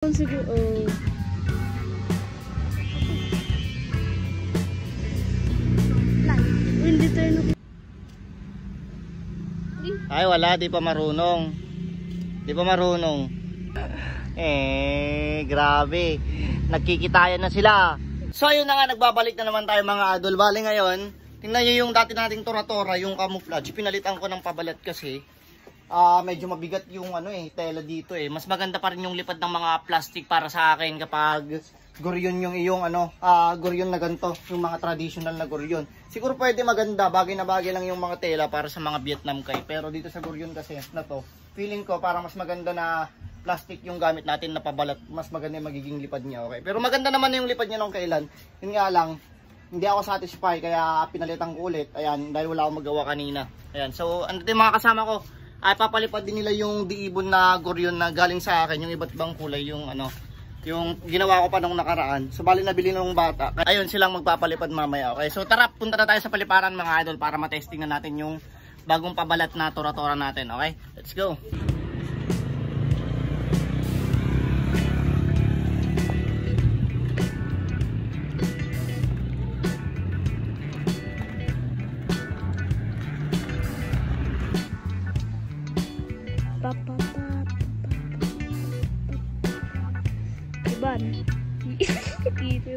Siguro, hindi tayo ay wala, di pa marunong. Di pa marunong. Grabe. Nagkikitayan na sila. So ayun na nga, nagbabalik na naman tayo mga idol. Bali ngayon, tingnan nyo yung dati nating tora-tora, yung camouflage. Pinalitan ko ng pabalat kasi medyo mabigat yung tela dito eh. Mas maganda pa rin yung lipad ng mga plastic para sa akin kapag goryon yung iyong goryon na ganito, yung mga traditional na goryon. Siguro pwede maganda, bagay na bagay lang yung mga tela para sa mga Vietnam kay. Pero dito sa goryon kasi na to, feeling ko para mas maganda na plastic yung gamit natin na pabalat, mas maganda yung magiging lipad niya, okay? Pero maganda naman yung lipad niya nung kailan. Yun nga lang, hindi ako satisfied kaya pinalitan ko ulit. Ayan, dahil wala akong magawa kanina. Ayan, so ano din mga kasama ko, ay papalipad din nila yung diibon na goryon na galing sa akin, yung iba't ibang kulay, yung yung ginawa ko pa nung nakaraan. So bali nabili nung bata. Ayun silang magpapalipad mamaya, okay? So tara, punta na tayo sa paliparan mga idol para matesting na natin yung bagong pabalat na tora-tora natin, okay? Let's go. Ban. Gitu.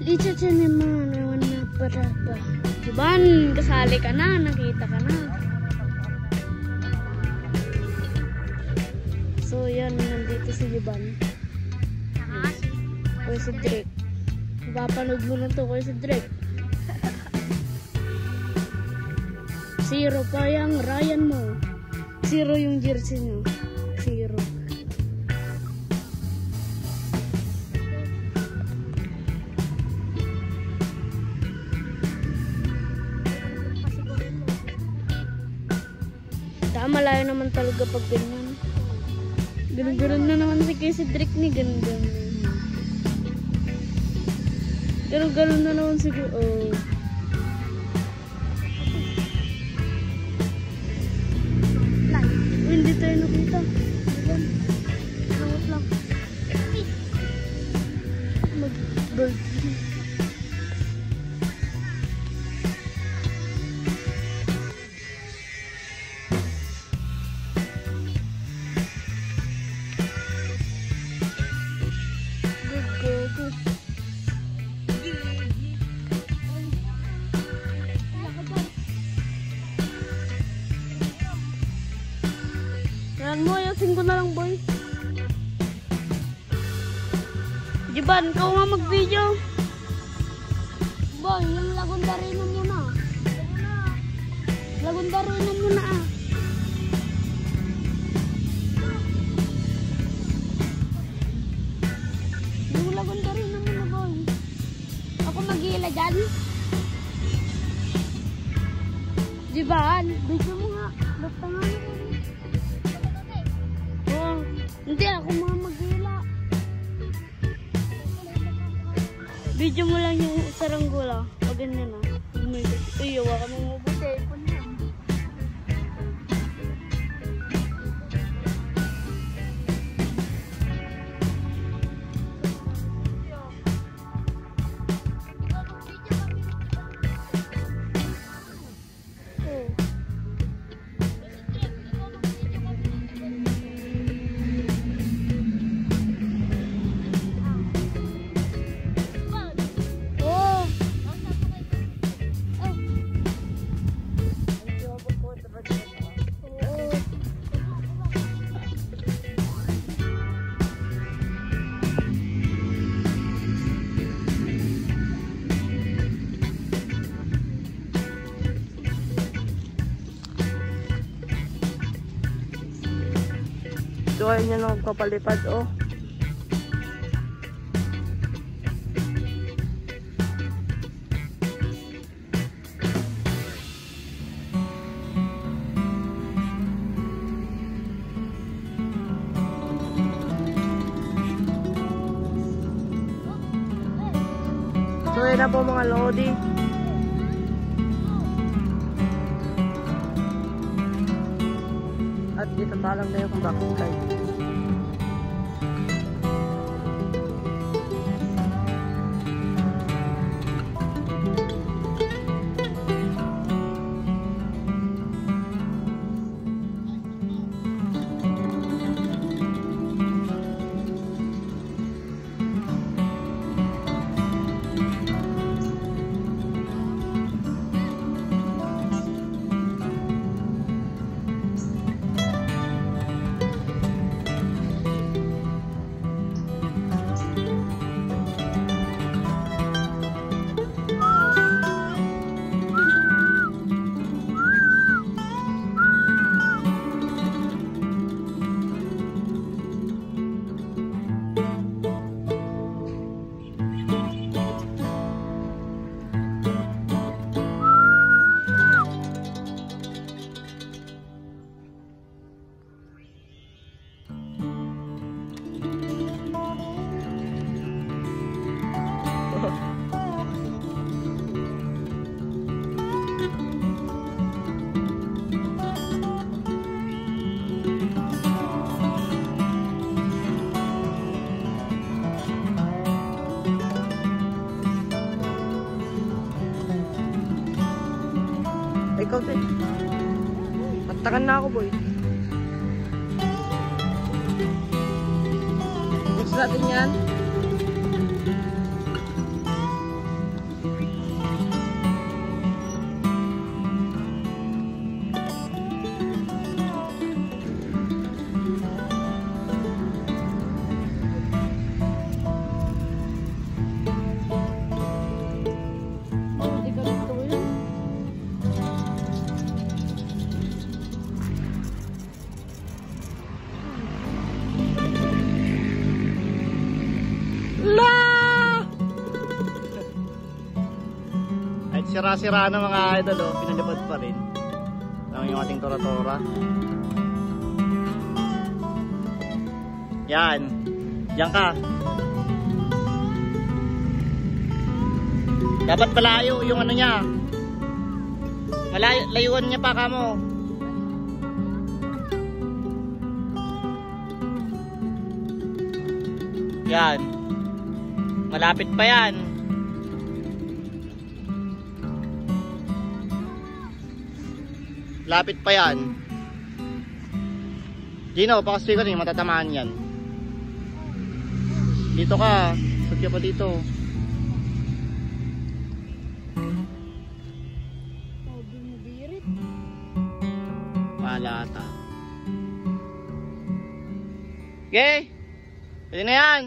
Lihat sini mana warna berapa? Ban, kesali ka na, nakita ka na. So yan, nandito si Jiban. Kuya si Drake. Papanood mo na to, Kuya si Drake. Zero pa yung Ryan mo. Zero yung jersey nyo. Zero. Malayo naman talaga pag ganyan. Ganun-ganun na naman si Kuya Drake ni ganun-ganun. Ganun-ganun na naman si hindi tayo nakita. Langot lang. Mag-bird. Mo, ayasin ko na lang, boy. Jiban, kau nga mag-video. Boy, yung lagundarina muna. Lagundarina muna Yung lagundarina muna, boy. Ako mag-iila dyan. Jiban, video mo nga. Basta nga mo. Hindi ako mga mag-hila. Video mo lang yung saranggula. Pag ganyan na. Iyo, waka mo mabuti. So ayun yung nagpapalipad, oh. na po mga lodi. At itatalang na yung backslide. Ikaw din. Patakan na ako, boy. Next natin yan. Kahit sira-sira na mga idol, oh, pinalipad pa rin. Lang yung ating tora-tora. Yan. Diyan ka. Dapat malayo yung ano niya. Layuan niya pa kamo. Yan. Malapit pa yan. Lapit pa yan. Gino, pakasuy ka rin, matatamaan yan. Dito ka. Sud ka pa dito. Malata. Okay. Pwede na yan.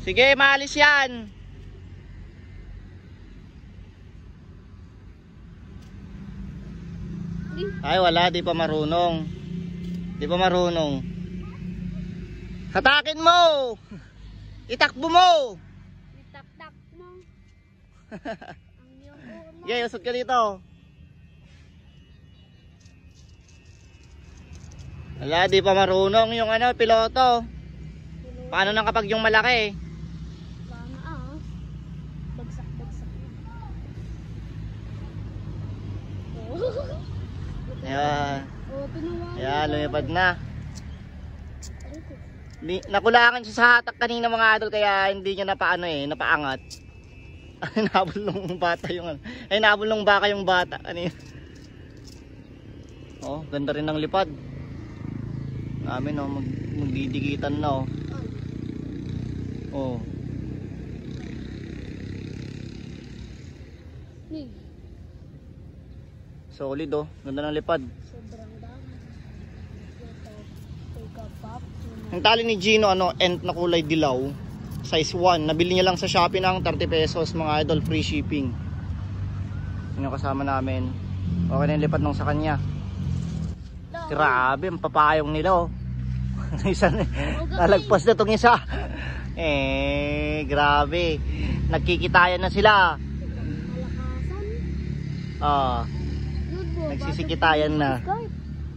Sige, maalis yan. Ay, wala, di pa marunong. Di pa marunong. Hatakin mo! Itakbo mo! Itak-tak mo. Okay, usod ka dito. Wala, di pa marunong yung ano, piloto. Paano na kapag yung malaki? Paano bagsak-bagsak. Ayan. Tinawagan. Ayan, lumipad na. Nakulangan siya sa hatak kanina mga idol, kaya hindi niya napaangat. Ay, nabol ng bata yung ano. Ay, nabol ng baka yung bata. Ano yun? Oh, ganda rin ng lipad. Namin, oh, magdidikitan na, oh. Oh. Solid, oh. Ganda ng lipad. Sobrang dami. Pagkapap. Ang tali ni Gino, end na kulay dilaw. Size 1. Nabili niya lang sa Shopee ng 30 pesos mga idol, free shipping. Yun yung kasama namin. Okay na yung lipad nung sa kanya. Grabe, ang papayong nila, oh. Isa nalagpas na tong isa. Grabe. Nagkikitayan na sila. Nagsisikitayan na.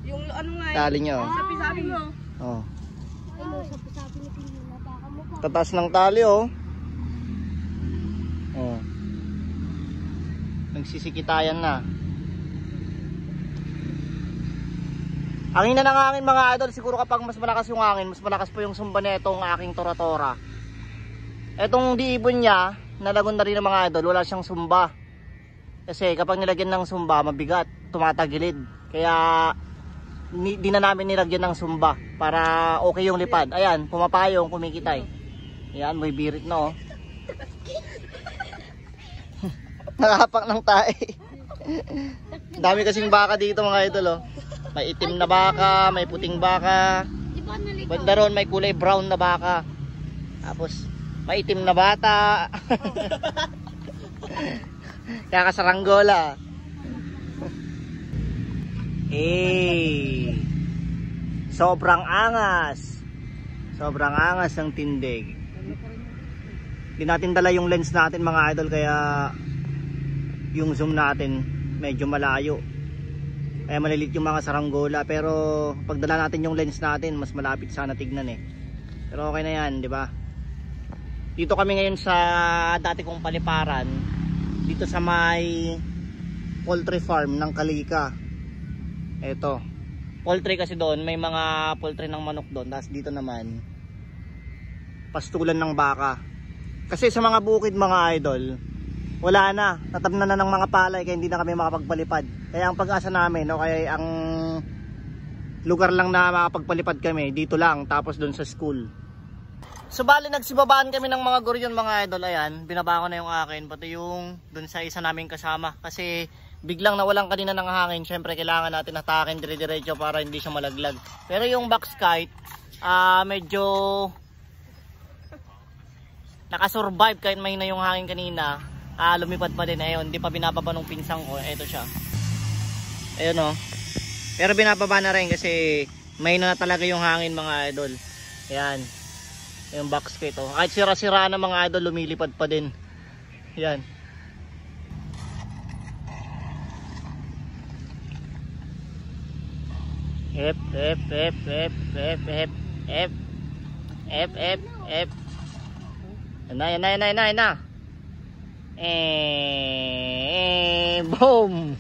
Yung ano nga Tali nyo. sabi-sabi mo. Oh. Ano, sabi ni Pino, napaka mo pa. Tataas ng tali oh. Oh. Nagsisikitayan na. Ang ina ng hangin mga idol, siguro kapag mas malakas yung hangin, mas malakas po yung sumba nitong aking Tora-Tora. Etong diibon niya, nalagon na rin ng mga idol, wala siyang sumba. Kasi kapag nilagyan ng sumba, mabigat, tumatagilid. Kaya di na namin nilagyan ng sumba para okay yung lipad. Ayan, pumapayong, kumikitay. Ayan, may birit na oh. Nakahapak ng tae. Dami kasing baka dito mga idol oh. May itim na baka, may puting baka. Banda ron may kulay brown na baka. Tapos may itim na bata. Kakasaranggola. Sobrang angas. Sobrang angas ng tindig. Hindi natin dala yung lens natin mga idol, kaya yung zoom natin medyo malayo. Kaya malilit yung mga saranggola, pero pag dala natin yung lens natin, mas malapit sana tignan eh. Pero okay na yan, di ba? Dito kami ngayon sa dati kong paliparan, dito sa may poultry farm ng Kalika. Eto, poultry kasi doon, may mga poultry ng manok doon. Tapos dito naman, pastulan ng baka. Kasi sa mga bukid mga idol, wala na, tatabnan na ng mga palay, kaya hindi na kami makapagpalipad. Kaya ang pag-asa namin, o kaya ang lugar lang na makapagpalipad kami, dito lang, tapos doon sa school. So bali nagsibabaan kami ng mga goryon mga idol. Ayan, binaba ko na yung akin, pati yung doon sa isa naming kasama. Kasi biglang nawalan kanina ng hangin, syempre kailangan natin hatakin dire-diretso para hindi siya malaglag. Pero yung box kite, medyo nakasurvive kahit may na yung hangin kanina. Lumipad pa din. Ayun, hindi pa binababa nung pinsang ko. Ito siya. Ayun oh. Pero binababa na rin kasi may na talaga yung hangin mga idol. Ayan. Yung box kite oh. Kahit sira-sira na mga idol, lumilipad pa din. Ayan. F. Yan na. Boom.